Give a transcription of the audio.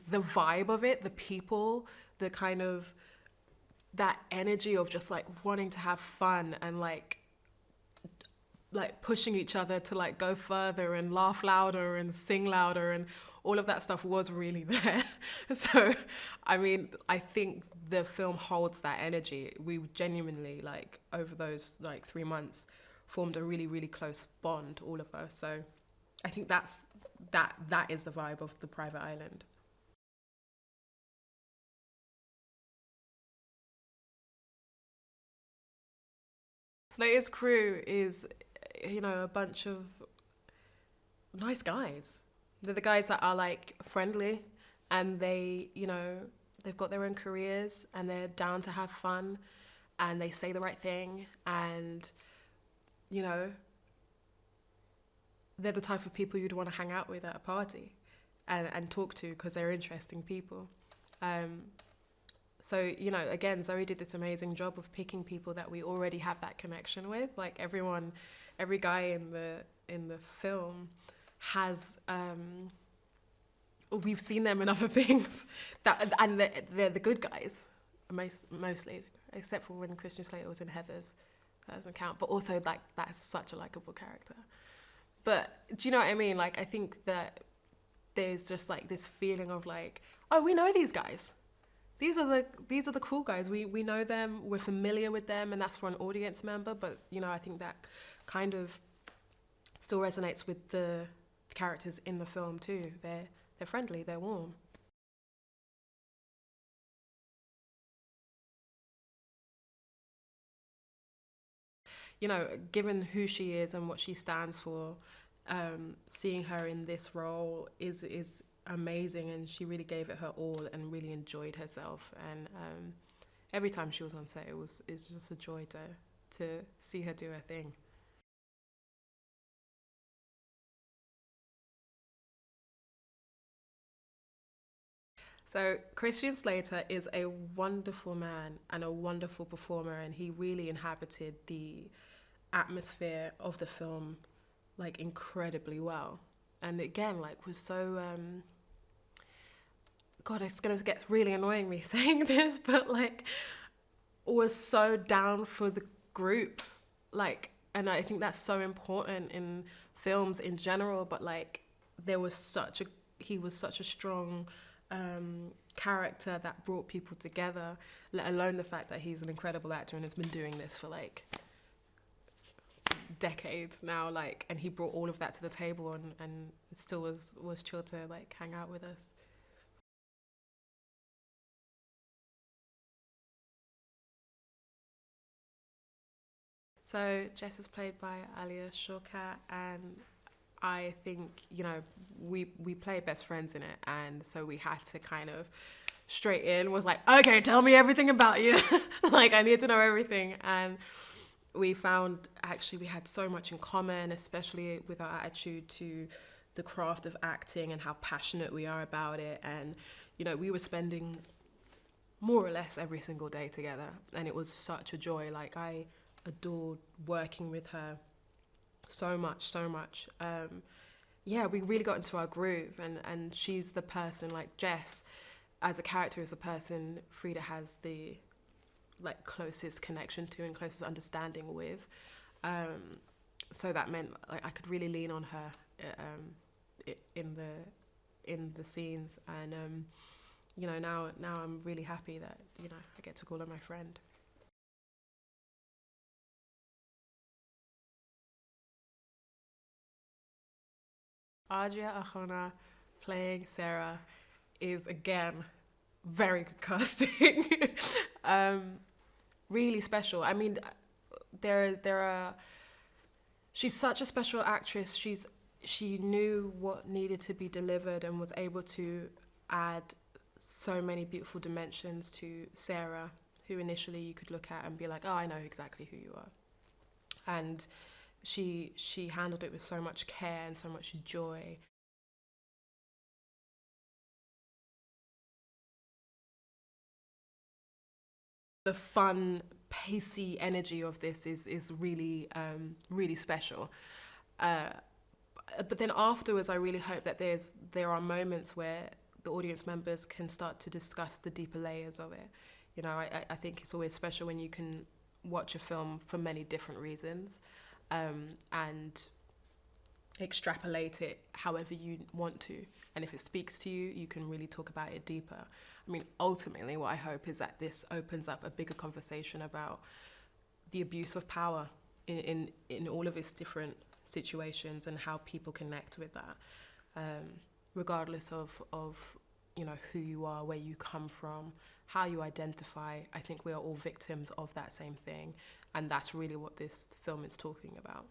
The vibe of it, the people, the kind of, that energy of just like wanting to have fun and like pushing each other to like go further and laugh louder and sing louder, and all of that stuff was really there. So, I mean, I think the film holds that energy. We genuinely, like, over those like 3 months, formed a really, really close bond, all of us. So I think that is the vibe of The Private Island. Slayer's crew is, a bunch of nice guys. They're the guys that are like friendly, and they've got their own careers and they're down to have fun, and they say the right thing, and you know, they're the type of people you'd want to hang out with at a party and talk to, because they're interesting people. Um, so, again, Zoe did this amazing job of picking people that we already have that connection with. Like every guy in the film has, we've seen them in other things, and they're the good guys, mostly, except for when Christian Slater was in Heathers. That doesn't count. But also, like, that's such a likable character. But do you know what I mean? Like, I think that there's just like this feeling of like, oh, we know these guys. These are the cool guys. We know them. We're familiar with them, and that's for an audience member. But I think that kind of still resonates with the characters in the film too. They're friendly. They're warm. Given who she is and what she stands for, seeing her in this role is amazing, and she really gave it her all and really enjoyed herself. And every time she was on set, it's just a joy to see her do her thing. So Christian Slater is a wonderful man and a wonderful performer, and he really inhabited the atmosphere of the film like incredibly well. And again, like, was so God, it's gonna get really annoying me saying this, but like, was so down for the group, like, and I think that's so important in films in general. But like, there was such a he was such a strong character that brought people together. Let alone the fact that he's an incredible actor and has been doing this for like decades now, like, and he brought all of that to the table, and still was chill to like hang out with us. So Jess is played by Alia Shawkat, and I think we play best friends in it, and so we had to kind of straight in was like, okay, tell me everything about you. Like, I need to know everything. And we found actually we had so much in common, especially with our attitude to the craft of acting and how passionate we are about it. And we were spending more or less every single day together, and it was such a joy. Like, I adored working with her so much. Yeah, we really got into our groove, and she's the person, like, Jess as a character is a person Frida has the like closest connection to and closest understanding with. So that meant like I could really lean on her in the scenes, and now I'm really happy that I get to call her my friend. Adria Arjona playing Sarah is again very good casting. um, really special. I mean, there are. She's such a special actress. She knew what needed to be delivered and was able to add so many beautiful dimensions to Sarah, who initially you could look at and be like, oh, I know exactly who you are. And she handled it with so much care and so much joy. The fun, pacey energy of this is really really special. Uh, but then afterwards, I really hope that there are moments where the audience members can start to discuss the deeper layers of it. You know, I think it's always special when you can watch a film for many different reasons, and extrapolate it however you want to. And if it speaks to you, you can really talk about it deeper. I mean, ultimately, what I hope is that this opens up a bigger conversation about the abuse of power in all of its different situations and how people connect with that, regardless of you know, who you are, where you come from, how you identify. I think we are all victims of that same thing, and that's really what this film is talking about.